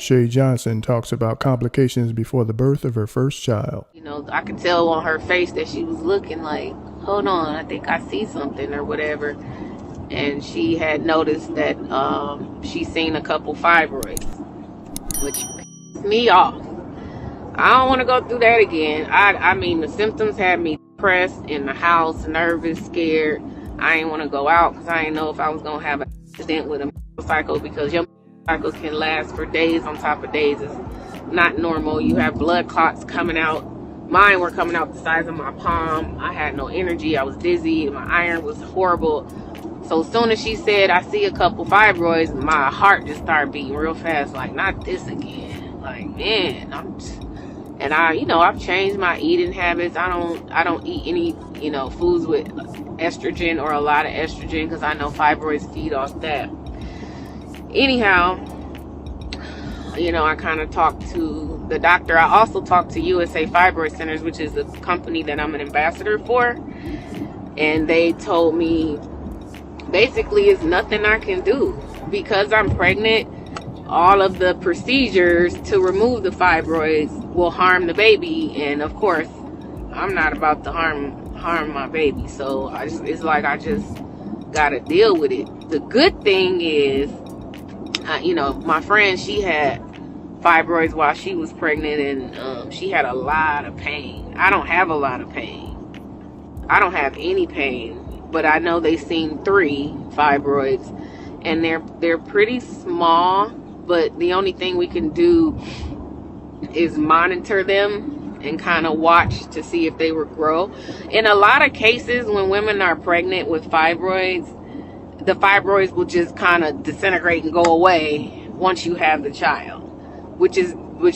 Shay Johnson talks about complications before the birth of her first child. You know, I could tell on her face that she was looking like, hold on, I think I see something or whatever. And she had noticed that she's seen a couple fibroids, which pissed me off. I don't want to go through that again. I mean, the symptoms had me depressed, in the house, nervous, scared. I didn't want to go out because I didn't know if I was going to have an accident with a motorcycle, because your motorcycle can last for days on top of days. It's not normal. You have blood clots coming out. Mine were coming out the size of my palm. I had no energy. I was dizzy. My iron was horrible. So as soon as she said, I see a couple fibroids, my heart just started beating real fast. Like, not this again. Like, man, I've changed my eating habits. I don't eat any, foods with estrogen or a lot of estrogen, because I know fibroids feed off that. Anyhow, I kind of talked to the doctor. I also talked to USA Fibroid Centers, which is the company that I'm an ambassador for. And they told me, basically, it's nothing I can do. Because I'm pregnant, all of the procedures to remove the fibroids will harm the baby. And of course, I'm not about to harm my baby. So it's like I just got to deal with it. The good thing is, my friend, she had fibroids while she was pregnant, and she had a lot of pain. I don't have a lot of pain. I don't have any pain, but I know they seen 3 fibroids, and they're pretty small, but the only thing we can do is monitor them and kind of watch to see if they will grow. In a lot of cases, when women are pregnant with fibroids, the fibroids will just kind of disintegrate and go away once you have the child, which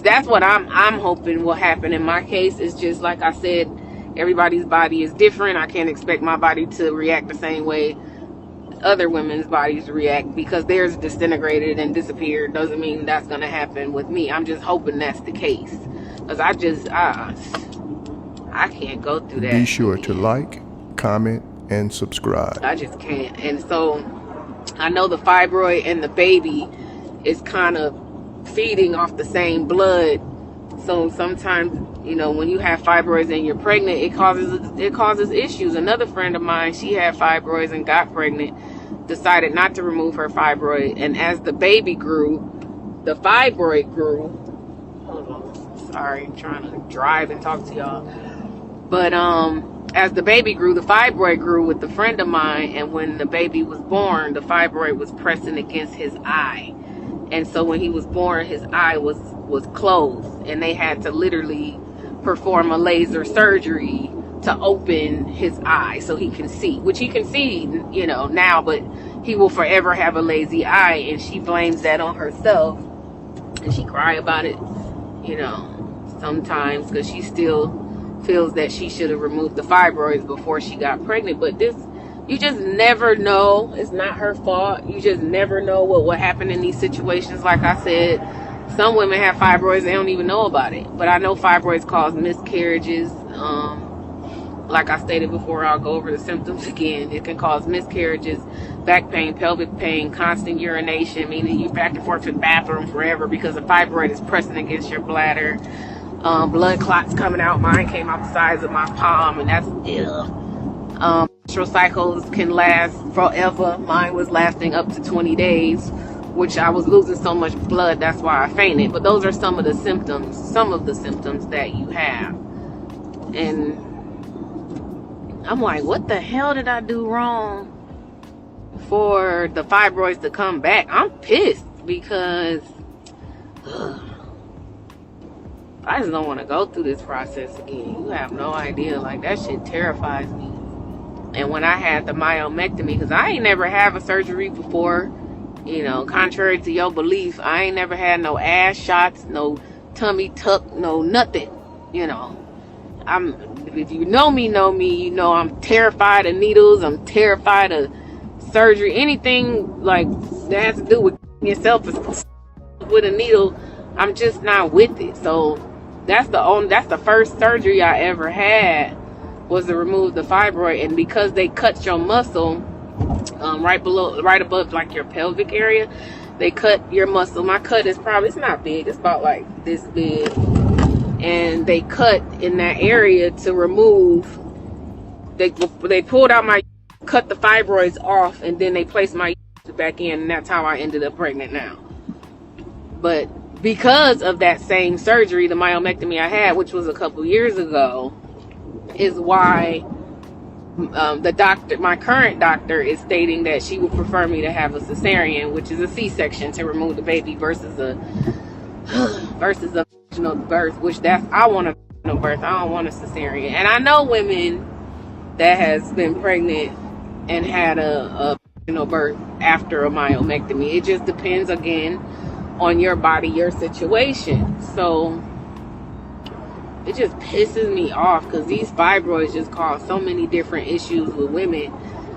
that's what I'm hoping will happen in my case. It's just like I said, everybody's body is different. I can't expect my body to react the same way other women's bodies react. Because theirs disintegrated and disappeared doesn't mean that's going to happen with me. I'm just hoping that's the case, because I can't go through that. Be sure to like, comment, and subscribe. I just can't. And so I know the fibroid and the baby is kind of feeding off the same blood. So sometimes, when you have fibroids and you're pregnant, it causes issues. Another friend of mine, she had fibroids and got pregnant, decided not to remove her fibroid. And as the baby grew, the fibroid grew. Hold on. Sorry, I'm trying to drive and talk to y'all. But as the baby grew, the fibroid grew with a friend of mine. And when the baby was born, the fibroid was pressing against his eye. And so when he was born, his eye was closed, and they had to literally perform a laser surgery to open his eye so he can see, which he can see, now, but he will forever have a lazy eye. And she blames that on herself, and she cry about it, sometimes, because she still feels that she should have removed the fibroids before she got pregnant. But you just never know. It's not her fault. You just never know what will happen in these situations. Like I said, some women have fibroids, they don't even know about it. But I know fibroids cause miscarriages. Like I stated before, I'll go over the symptoms again. It can cause miscarriages, back pain, pelvic pain, constant urination, meaning you're back and forth to the bathroom forever because the fibroid is pressing against your bladder. Blood clots coming out. Mine came out the size of my palm, and that's menstrual cycles can last forever. Mine was lasting up to 20 days, which I was losing so much blood, that's why I fainted. But those are some of the symptoms that you have. And I'm like, what the hell did I do wrong for the fibroids to come back? I'm pissed because I just don't want to go through this process again. You have no idea. Like, that shit terrifies me. And when I had the myomectomy, because I ain't never had a surgery before, contrary to your belief, I ain't never had no ass shots, no tummy tuck, no nothing. If you know me, you know I'm terrified of needles. I'm terrified of surgery. Anything like that has to do with yourself with a needle, I'm just not with it. So that's the first surgery I ever had, was to remove the fibroid. And because they cut your muscle right above like your pelvic area, They cut your muscle. My cut is probably, it's not big, it's about like this big, and they cut in that area to remove, they pulled out my, cut the fibroids off, and then they placed my back in, and that's how I ended up pregnant now. But because of that same surgery, the myomectomy I had, which was a couple years ago, is why the doctor, my current doctor, is stating that she would prefer me to have a cesarean, which is a C-section to remove the baby, versus a vaginal birth, which I want a vaginal birth. I don't want a cesarean. And I know women that has been pregnant and had a vaginal birth after a myomectomy. It just depends, again, on your body, your situation. So it just pisses me off, because these fibroids just cause so many different issues with women.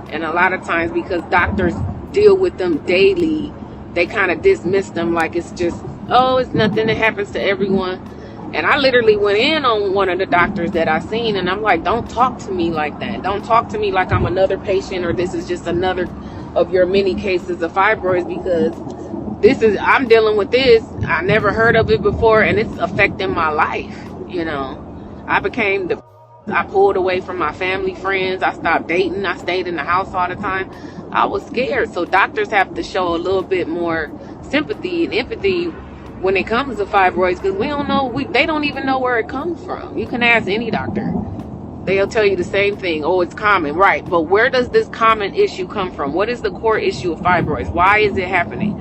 And a lot of times, because doctors deal with them daily, they kind of dismiss them like it's just, oh, it's nothing that happens to everyone. And I literally went in on one of the doctors that I seen, and I'm like, don't talk to me like that. Don't talk to me like I'm another patient, or this is just another of your many cases of fibroids, because I'm dealing with this. I never heard of it before, and it's affecting my life. You know, I pulled away from my family, friends. I stopped dating. I stayed in the house all the time. I was scared. So doctors have to show a little bit more sympathy and empathy when it comes to fibroids, because we don't know, they don't even know where it comes from. You can ask any doctor. They'll tell you the same thing. Oh, it's common. Right. But where does this common issue come from? What is the core issue of fibroids? Why is it happening?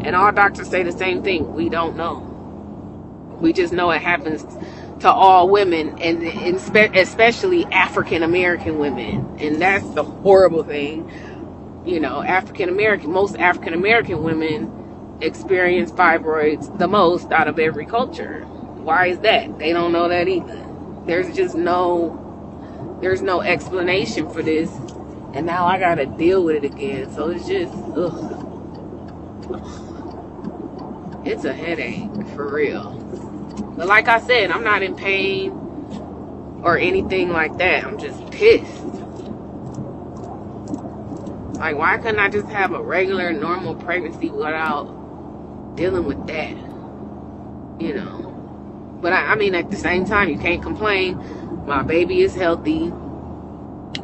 And all doctors say the same thing. We don't know. We just know it happens to all women, and especially African American women. And that's the horrible thing. You know, most African American women experience fibroids the most out of every culture. Why is that? They don't know that either. There's no explanation for this, and now I gotta deal with it again. So it's just, it's a headache, for real. But like I said, I'm not in pain or anything like that. I'm just pissed. Like, why couldn't I just have a regular, normal pregnancy without dealing with that? You know. But I mean, at the same time, you can't complain. My baby is healthy.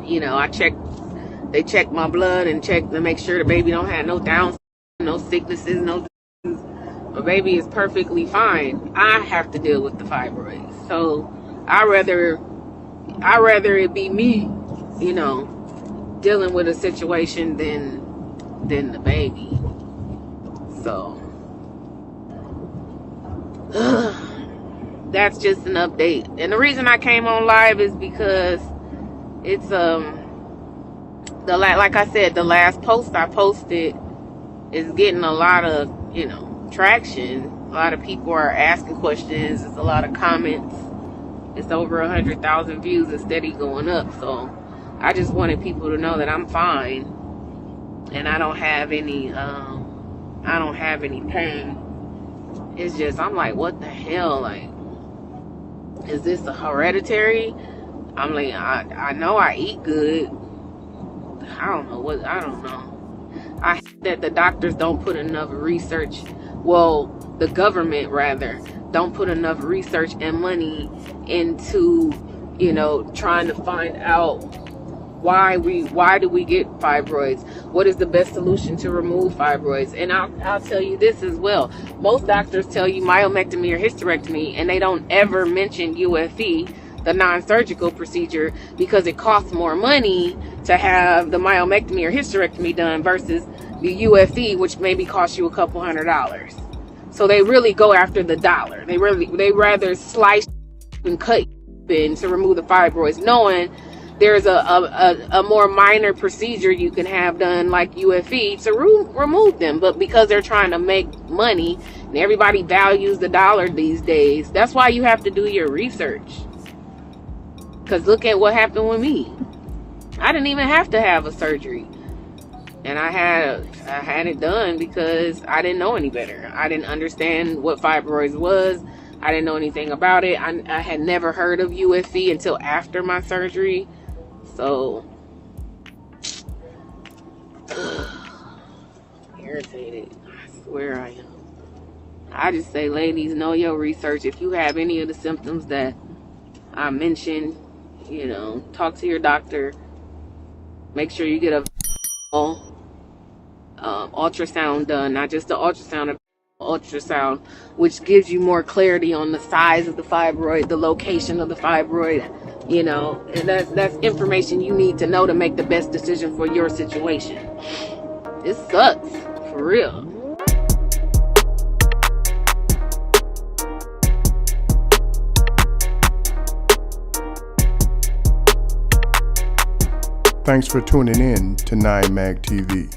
You know, they check my blood and check to make sure the baby don't have no Down, no sicknesses, no diseases. My baby is perfectly fine. I have to deal with the fibroids. So I rather it be me, you know, dealing with a situation than the baby. So that's just an update. And the reason I came on live is because it's like I said, the last post I posted is getting a lot of, you know, traction. A lot of people are asking questions. There's a lot of comments. It's over 100,000 views and steady going up. So I just wanted people to know that I'm fine, and I don't have any pain. It's just, I'm like, what the hell? Like, is this a hereditary? I'm like, I know I eat good. I don't know. I hate that the doctors don't put enough research. Well, the government rather don't put enough research and money into, you know, trying to find out why do we get fibroids? What is the best solution to remove fibroids? And I'll tell you this as well. Most doctors tell you myomectomy or hysterectomy, and they don't ever mention UFE, the non-surgical procedure, because it costs more money to have the myomectomy or hysterectomy done versus the UFE, which maybe costs you a couple $100s. So they really go after the dollar. They rather slice and cut in to remove the fibroids, knowing there's a more minor procedure you can have done like UFE to remove them. But because they're trying to make money, and everybody values the dollar these days, that's why you have to do your research. Because look at what happened with me. I didn't even have to have a surgery. And I had it done because I didn't know any better. I didn't understand what fibroids was. I didn't know anything about it. I had never heard of UFE until after my surgery. So, irritated. I swear I am. I just say, ladies, know your research. If you have any of the symptoms that I mentioned, talk to your doctor. Make sure you get a ultrasound done, not just the ultrasound, which gives you more clarity on the size of the fibroid, the location of the fibroid, and that's information you need to know to make the best decision for your situation. It sucks, for real. Thanks for tuning in to 9 Mag TV.